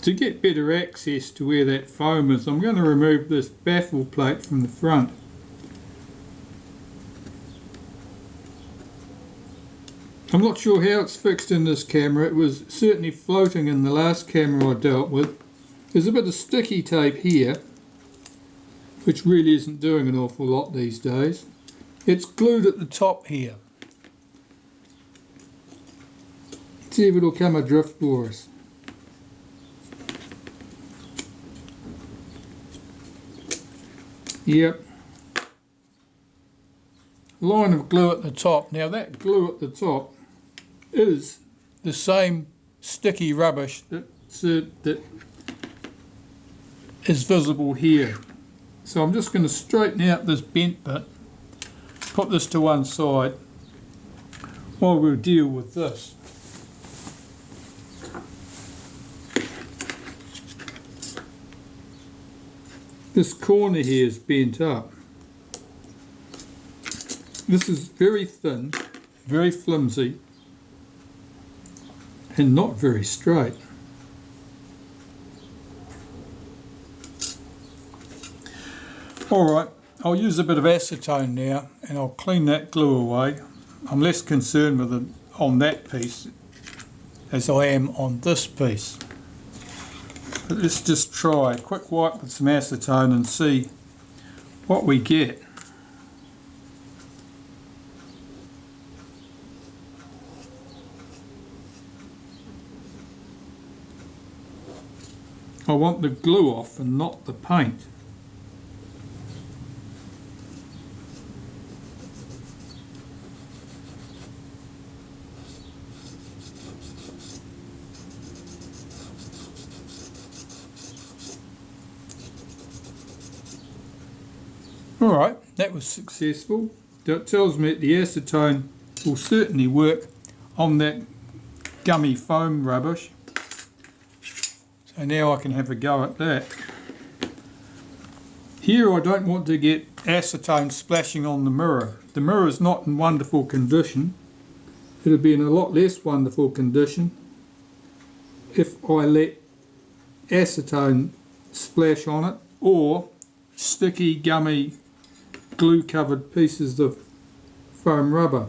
To get better access to where that foam is, I'm going to remove this baffle plate from the front. I'm not sure how it's fixed in this camera. It was certainly floating in the last camera I dealt with. There's a bit of sticky tape here, which really isn't doing an awful lot these days. It's glued at the top here. See if it'll come adrift for us. Yep. Line of glue at the top. Now that glue at the top is the same sticky rubbish that is visible here. So I'm just going to straighten out this bent bit, put this to one side while we'll deal with this. This corner here is bent up. This is very thin, very flimsy, and not very straight. Alright, I'll use a bit of acetone now and I'll clean that glue away. I'm less concerned with it on that piece as I am on this piece. But let's just try a quick wipe with some acetone and see what we get. I want the glue off and not the paint. Alright, that was successful. That tells me that the acetone will certainly work on that gummy foam rubbish. So now I can have a go at that. Here I don't want to get acetone splashing on the mirror. The mirror is not in wonderful condition. It'll be in a lot less wonderful condition if I let acetone splash on it, or sticky, gummy, glue covered pieces of foam rubber.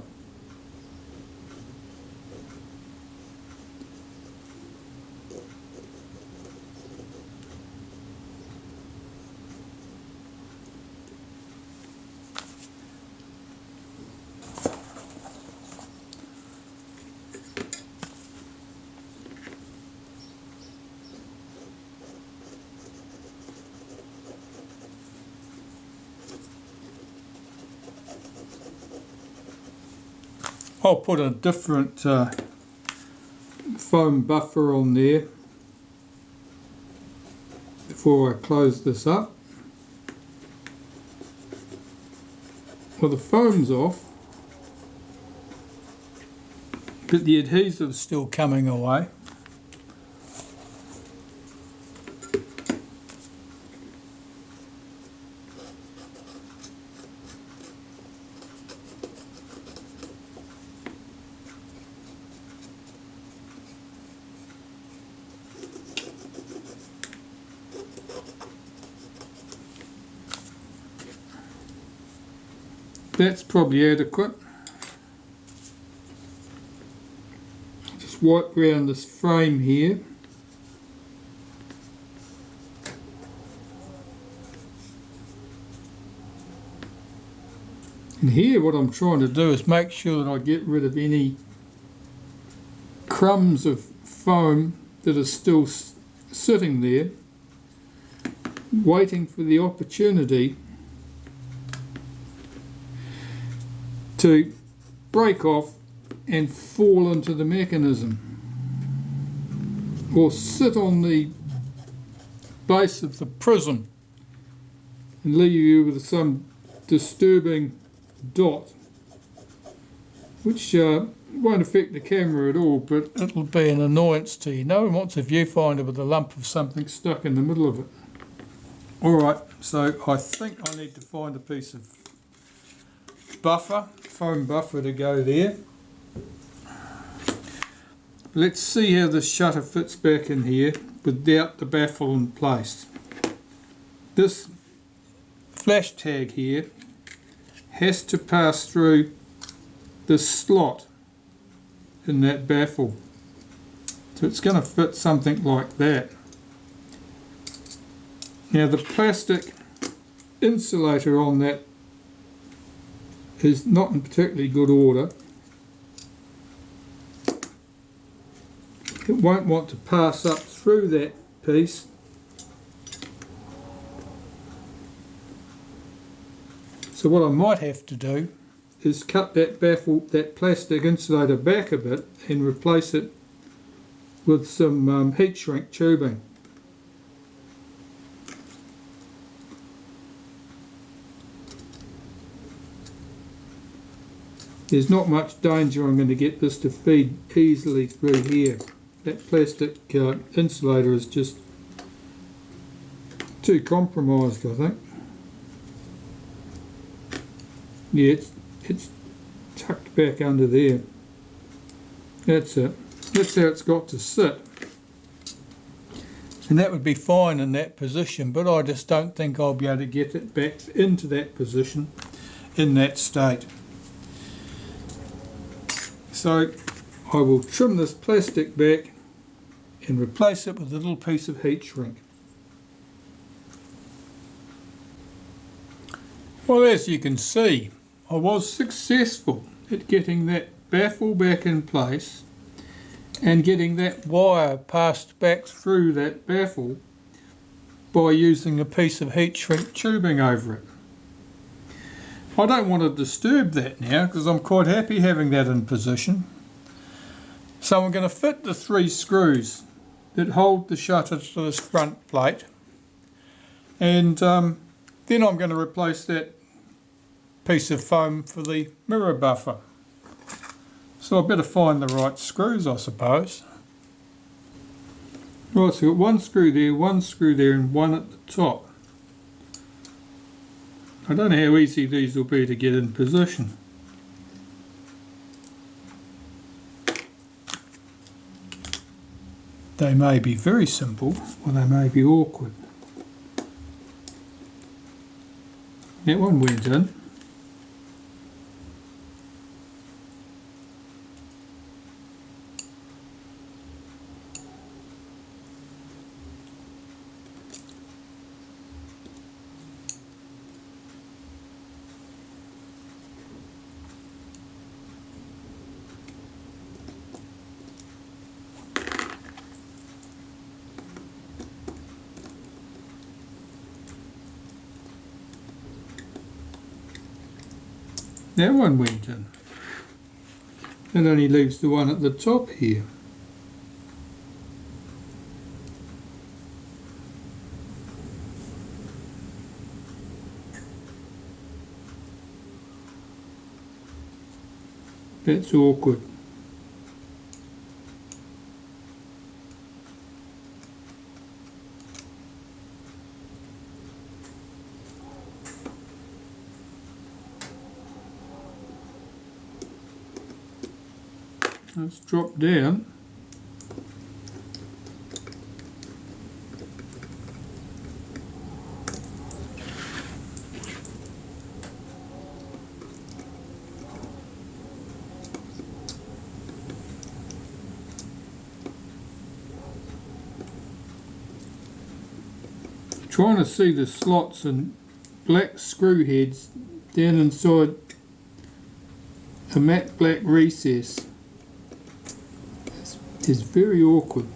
I'll put a different foam buffer on there before I close this up. Well, the foam's off, but the adhesive's still coming away. That's probably adequate. Just wipe around this frame here. And here what I'm trying to do is make sure that I get rid of any crumbs of foam that are still sitting there, waiting for the opportunity to break off and fall into the mechanism, or sit on the base of the prism and leave you with some disturbing dot, which won't affect the camera at all, but it'll be an annoyance to you. No one wants a viewfinder with a lump of something stuck in the middle of it. Alright, so I think I need to find a piece of buffer, foam buffer, to go there. let's see how this shutter fits back in here without the baffle in place. This flash tag here has to pass through this slot in that baffle. So it's going to fit something like that. Now the plastic insulator on that is not in particularly good order. It won't want to pass up through that piece. So what I might have to do is cut that baffle, that plastic insulator back a bit and replace it with some heat shrink tubing. There's not much danger I'm going to get this to feed easily through here. That plastic insulator is just too compromised, I think. Yeah, it's tucked back under there. That's it. That's how it's got to sit. And that would be fine in that position, but I just don't think I'll be able to get it back into that position in that state. So I will trim this plastic back and replace it with a little piece of heat shrink. Well, as you can see, I was successful at getting that baffle back in place and getting that wire passed back through that baffle by using a piece of heat shrink tubing over it. I don't want to disturb that now because I'm quite happy having that in position. So I'm going to fit the 3 screws that hold the shutter to this front plate, and then I'm going to replace that piece of foam for the mirror buffer. So I better find the right screws, I suppose. Right, so I've got 1 screw there and 1 at the top. I don't know how easy these will be to get in position. They may be very simple, or they may be awkward. That one went in. That one went in. It only leaves the one at the top here. That's awkward. Let's drop down. Trying to see the slots and black screw heads down inside a matte black recess is very awkward.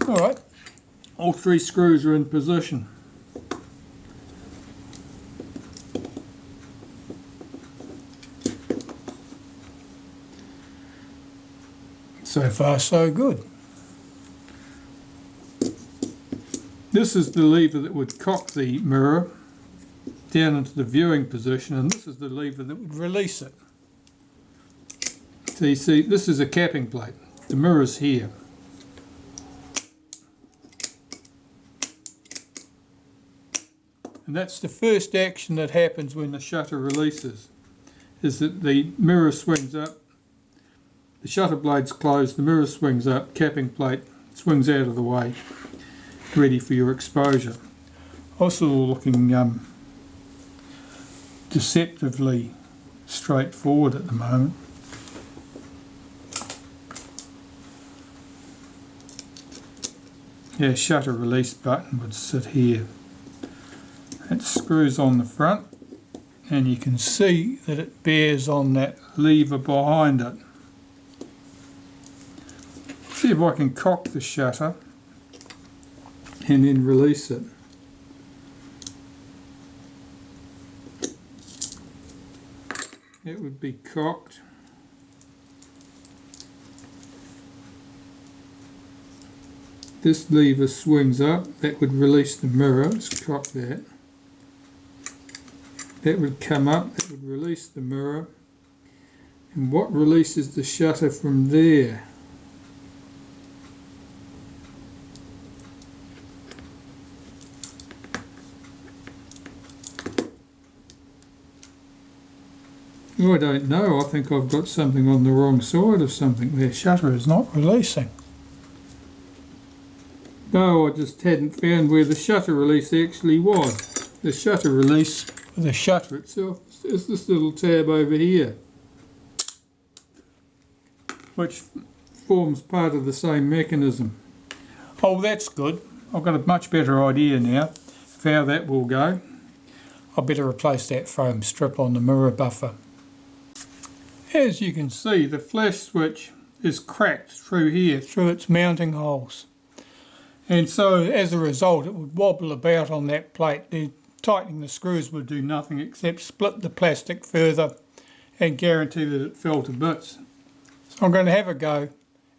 Alright, all 3 screws are in position. So far so good. This is the lever that would cock the mirror down into the viewing position, and this is the lever that would release it. So you see, this is a capping plate. The mirror's here. And that's the first action that happens when the shutter releases, is that the mirror swings up the shutter blade's closed, the mirror swings up, capping plate swings out of the way, ready for your exposure. Also looking deceptively straightforward at the moment. Yeah, shutter release button would sit here. It screws on the front, and you can see that it bears on that lever behind it. See if I can cock the shutter and then release it. It would be cocked. This lever swings up, that would release the mirror. Let's cock that. That would come up, that would release the mirror. And what releases the shutter from there? I don't know. I think I've got something on the wrong side of something. Their shutter is not releasing. No, I just hadn't found where the shutter release actually was. The shutter release for the shutter itself is this little tab over here, which forms part of the same mechanism. Oh, that's good. I've got a much better idea now of how that will go. I'll better replace that foam strip on the mirror buffer. As you can see, the flash switch is cracked through here, through its mounting holes. And so, as a result, it would wobble about on that plate. Tightening the screws would do nothing except split the plastic further and guarantee that it fell to bits. So I'm going to have a go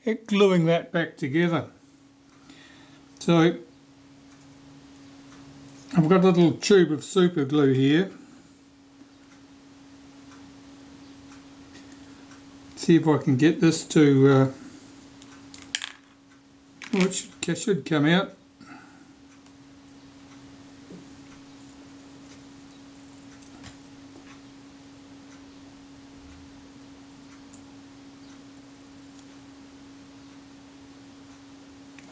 at gluing that back together. So, I've got a little tube of super glue here. See if I can get this to, it should come out.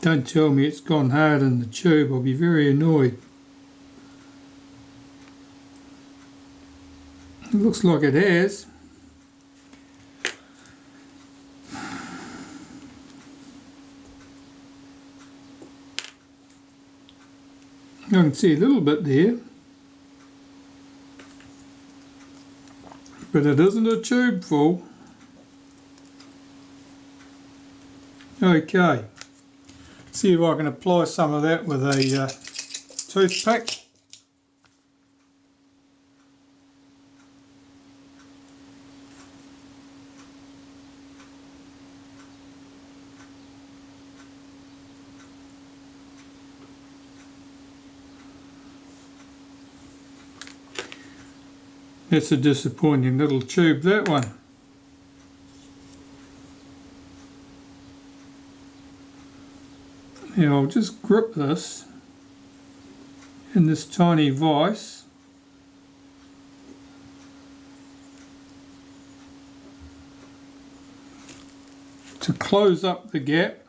Don't tell me it's gone hard in the tube, I'll be very annoyed. It looks like it has. I can see a little bit there, but it isn't a tube full. Okay, see if I can apply some of that with a toothpick. That's a disappointing little tube, that one. Now I'll just grip this in this tiny vise. To close up the gap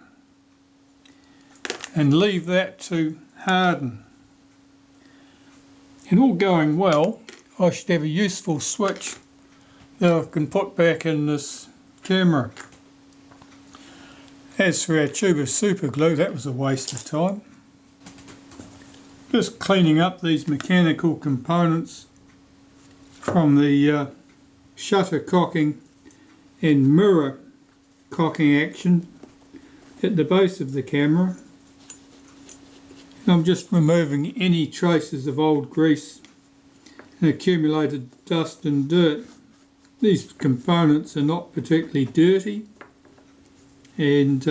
and leave that to harden. And all going well, I should have a useful switch that I can put back in this camera. As for our tube of super glue, that was a waste of time. Just cleaning up these mechanical components from the shutter cocking and mirror cocking action at the base of the camera. I'm just removing any traces of old grease and accumulated dust and dirt. These components are not particularly dirty, and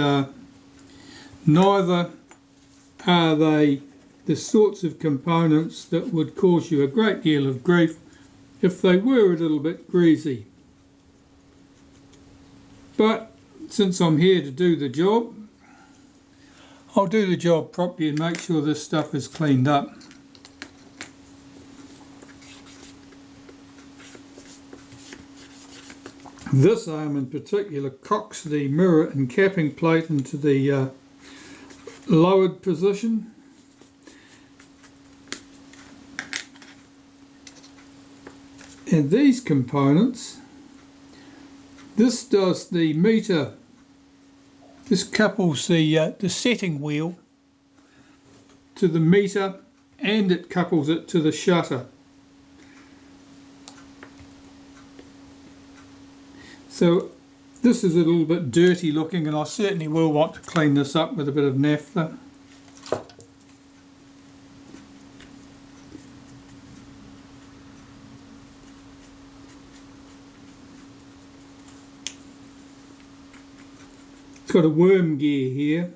neither are they the sorts of components that would cause you a great deal of grief if they were a little bit greasy. But since I'm here to do the job, I'll do the job properly and make sure this stuff is cleaned up. This arm in particular cocks the mirror and capping plate into the lowered position. And these components, this does the meter, this couples the setting wheel to the meter, and it couples it to the shutter. So this is a little bit dirty looking, and I certainly will want to clean this up with a bit of naphtha. It's got a worm gear here.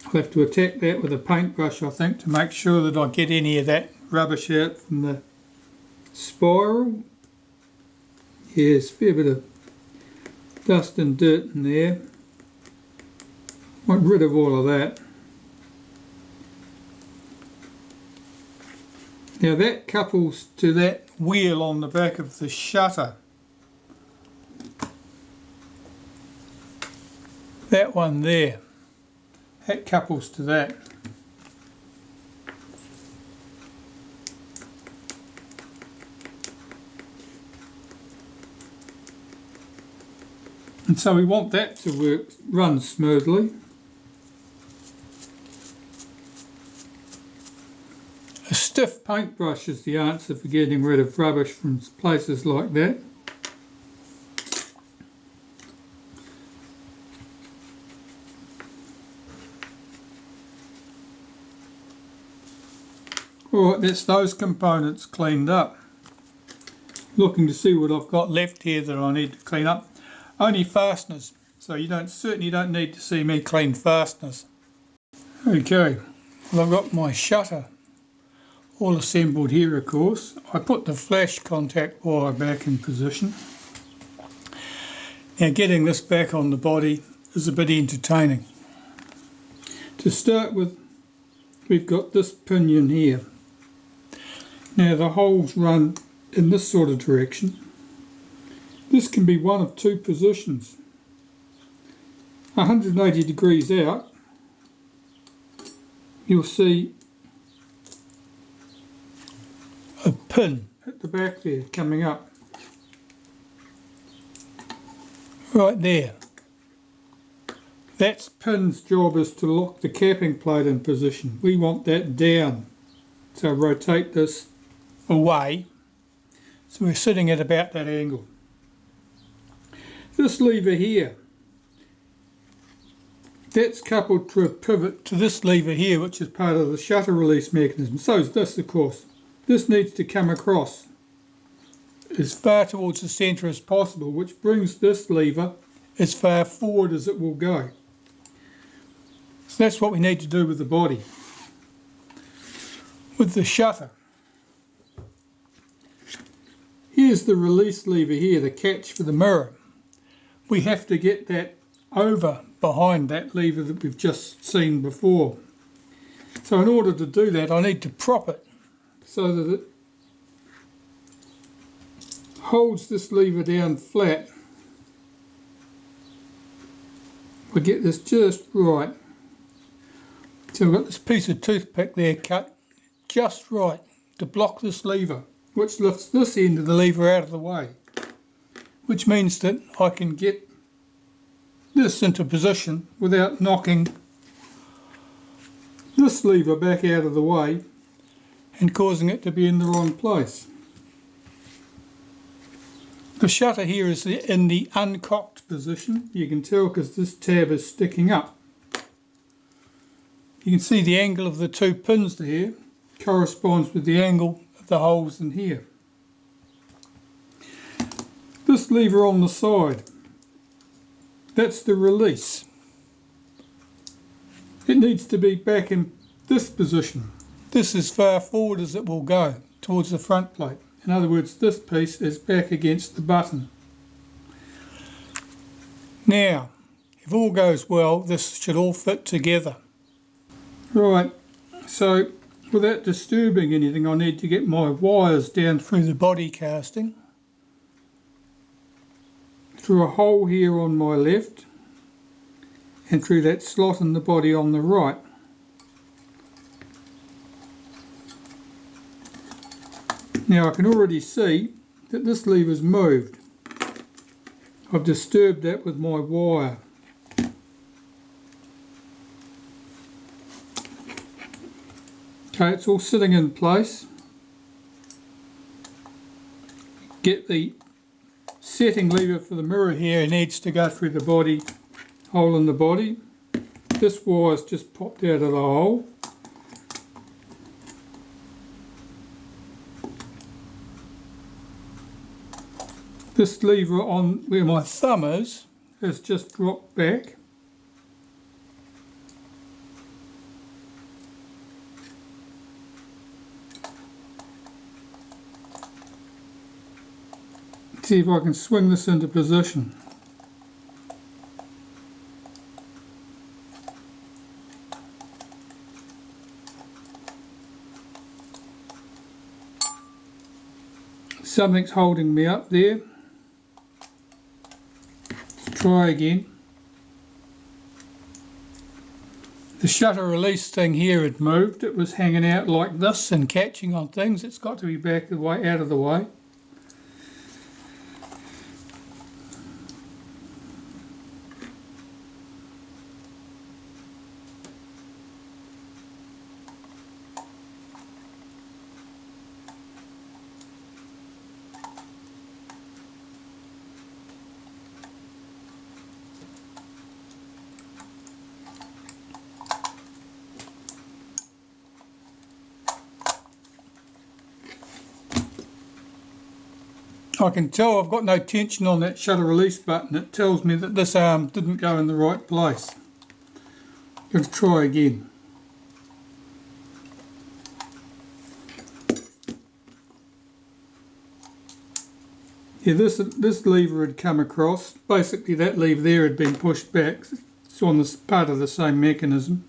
I'll have to attack that with a paintbrush, I think, to make sure that I get any of that rubbish out from the spiral. Yes, a fair bit of dust and dirt in there. Want rid of all of that. Now that couples to that wheel on the back of the shutter. That one there, that couples to that. And so we want that to run smoothly. A stiff paintbrush is the answer for getting rid of rubbish from places like that. Alright, that's those components cleaned up. Looking to see what I've got left here that I need to clean up. Only fasteners, so you certainly don't need to see me clean fasteners. Okay, well I've got my shutter all assembled here, of course. I put the flash contact wire back in position. Now getting this back on the body is a bit entertaining. To start with, we've got this pinion here. Now the holes run in this sort of direction. This can be one of two positions. 180 degrees out, you'll see a pin at the back there coming up. Right there. That pin's job is to lock the capping plate in position. We want that down. So rotate this away, so we're sitting at about that angle. This lever here, that's coupled to a pivot to this lever here, which is part of the shutter release mechanism. So is this, of course. This needs to come across as far towards the centre as possible, which brings this lever as far forward as it will go. So that's what we need to do with the body. With the shutter, here's the release lever here, the catch for the mirror. We have to get that over behind that lever that we've just seen before. So in order to do that, I need to prop it so that it holds this lever down flat. We get this just right. So I've got this piece of toothpick there cut just right to block this lever, which lifts this end of the lever out of the way, which means that I can get this into position without knocking this lever back out of the way and causing it to be in the wrong place. The shutter here is in the uncocked position. You can tell because this tab is sticking up. You can see the angle of the two pins there corresponds with the angle of the holes in here. This lever on the side, that's the release. It needs to be back in this position. This is far forward as it will go towards the front plate. In other words, this piece is back against the button. Now, if all goes well, this should all fit together. Right, so without disturbing anything, I need to get my wires down through the body casting. through a hole here on my left and through that slot in the body on the right. Now I can already see that this lever's moved. I've disturbed that with my wire. Okay, it's all sitting in place. Get the setting lever for the mirror here. It needs to go through the body, hole in the body. This wire's just popped out of the hole. This lever on where my thumb is has just dropped back. Let's see if I can swing this into position. Something's holding me up there. Let's try again. The shutter release thing here had moved. It was hanging out like this and catching on things. It's got to be back the way, out of the way. I can tell I've got no tension on that shutter release button. It tells me that this arm didn't go in the right place. Let's try again. Yeah, this lever had come across. Basically that lever there had been pushed back. It's on this part of the same mechanism.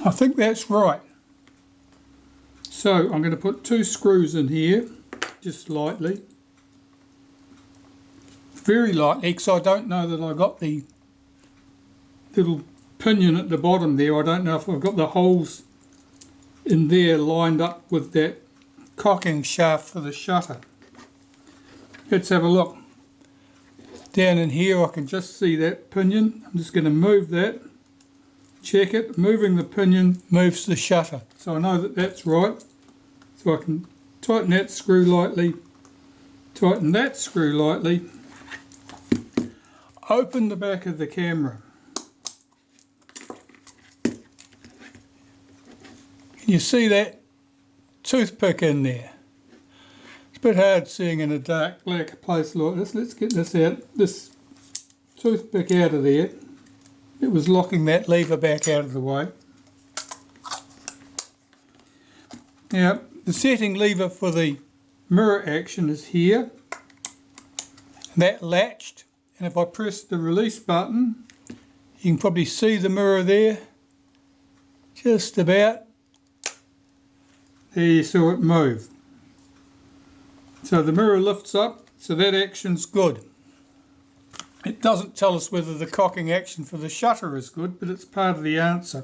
I think that's right. So I'm going to put 2 screws in here, just lightly. Very lightly, because I don't know that I got the little pinion at the bottom there. I don't know if I've got the holes in there lined up with that cocking shaft for the shutter. Let's have a look. Down in here I can just see that pinion. I'm just going to move that. Check it. Moving the pinion moves the shutter. So I know that that's right. So I can tighten that screw lightly, tighten that screw lightly, open the back of the camera. Can you see that toothpick in there? It's a bit hard seeing in a dark black place like this. Let's get this out, this toothpick out of there. It was locking that lever back out of the way. Now, the setting lever for the mirror action is here. That latched, and if I press the release button, you can probably see the mirror there. Just about. There you saw it move. So the mirror lifts up, so that action's good. It doesn't tell us whether the cocking action for the shutter is good, but it's part of the answer.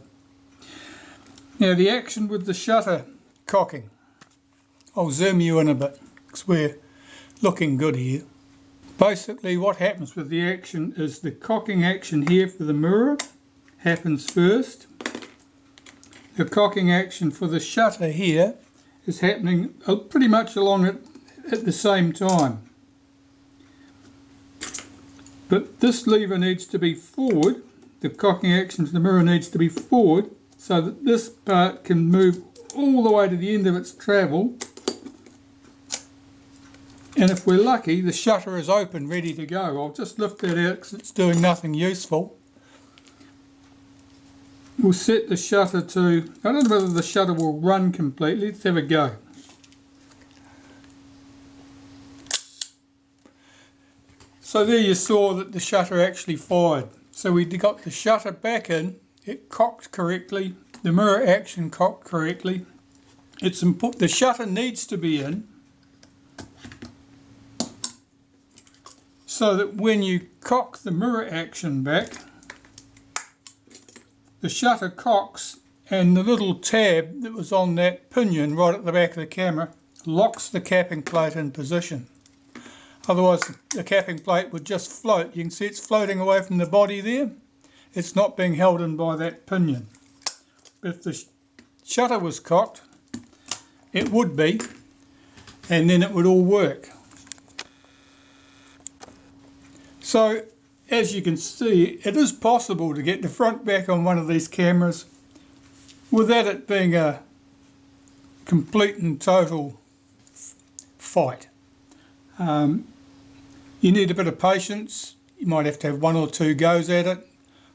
Now the action with the shutter cocking. I'll zoom you in a bit because we're looking good here. Basically what happens with the action is the cocking action here for the mirror happens first. The cocking action for the shutter here is happening pretty much along at the same time. But this lever needs to be forward, the cocking action to the mirror needs to be forward so that this part can move all the way to the end of its travel. And if we're lucky, the shutter is open, ready to go. I'll just lift that out because it's doing nothing useful. we'll set the shutter to, I don't know whether the shutter will run completely. Let's have a go. So there you saw that the shutter actually fired. So we got the shutter back in, it cocked correctly, the mirror action cocked correctly. It's important, the shutter needs to be in so that when you cock the mirror action back, the shutter cocks and the little tab that was on that pinion right at the back of the camera locks the capping plate in position. Otherwise the capping plate would just float. You can see it's floating away from the body there. It's not being held in by that pinion. But if the shutter was cocked, it would be, and then it would all work. So as you can see, it is possible to get the front back on one of these cameras without it being a complete and total fight. You need a bit of patience. You might have to have one or two goes at it.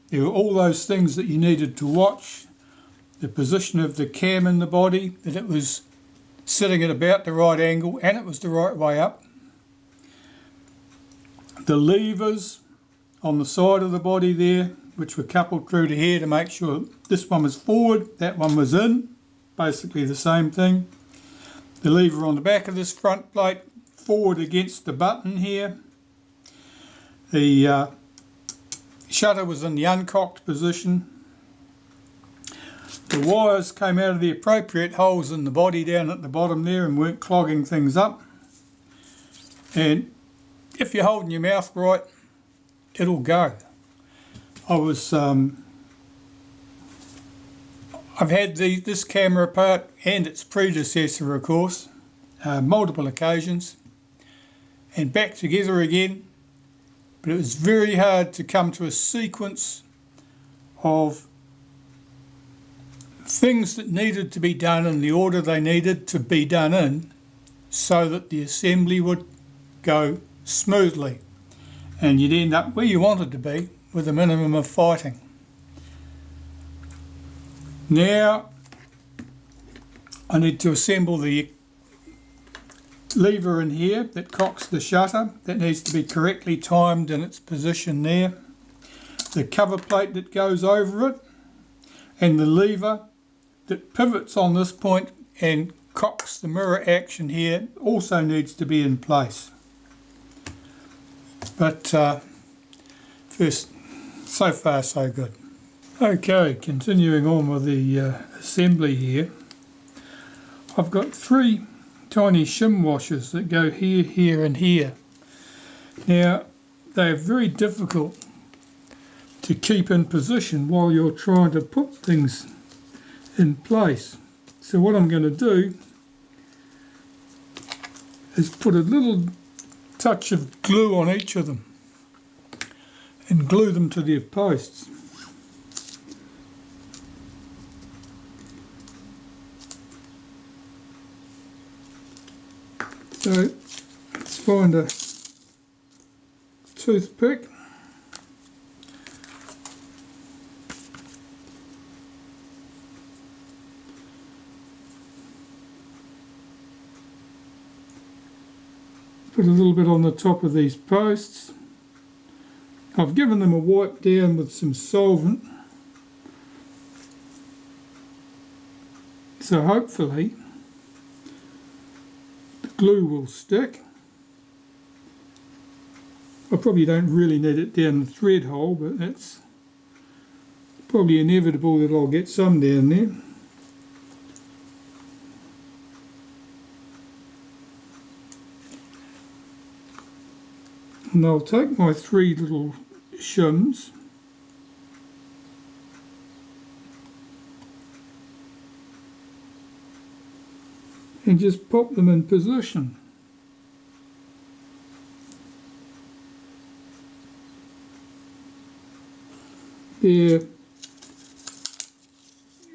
There were all those things that you needed to watch. The position of the cam in the body, that it was sitting at about the right angle and it was the right way up. The levers on the side of the body there, which were coupled through to here to make sure this one was forward, that one was in, basically the same thing. The lever on the back of this front plate, forward against the button here. The shutter was in the uncocked position. The wires came out of the appropriate holes in the body down at the bottom there and weren't clogging things up. And if you're holding your mouth right, it'll go. I've had this camera apart and its predecessor, of course, multiple occasions, and back together again, but it was very hard to come to a sequence of things that needed to be done in the order they needed to be done in so that the assembly would go smoothly and you'd end up where you wanted to be with a minimum of fighting. Now I need to assemble the lever in here that cocks the shutter. That needs to be correctly timed in its position there. The cover plate that goes over it and the lever that pivots on this point and cocks the mirror action here also needs to be in place. But first, so far so good. Okay, continuing on with the assembly here. I've got three tiny shim washers that go here, here and here. Now they're very difficult to keep in position while you're trying to put things in place. So what I'm going to do is put a little touch of glue on each of them and glue them to their posts. So let's find a toothpick. Put a little bit on the top of these posts. I've given them a wipe down with some solvent. So hopefully the glue will stick. I probably don't really need it down the thread hole, but it's probably inevitable that I'll get some down there. And I'll take my three little shims and just pop them in position. They're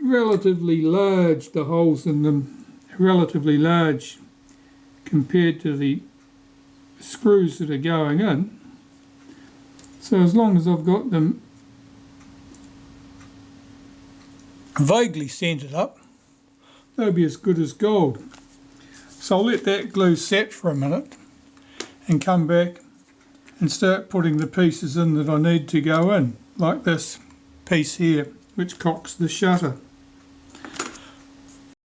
relatively large, the holes in them are relatively large compared to the screws that are going in. So as long as I've got them vaguely centered up, that'll be as good as gold. So I'll let that glue set for a minute and come back and start putting the pieces in that I need to go in, like this piece here, which cocks the shutter.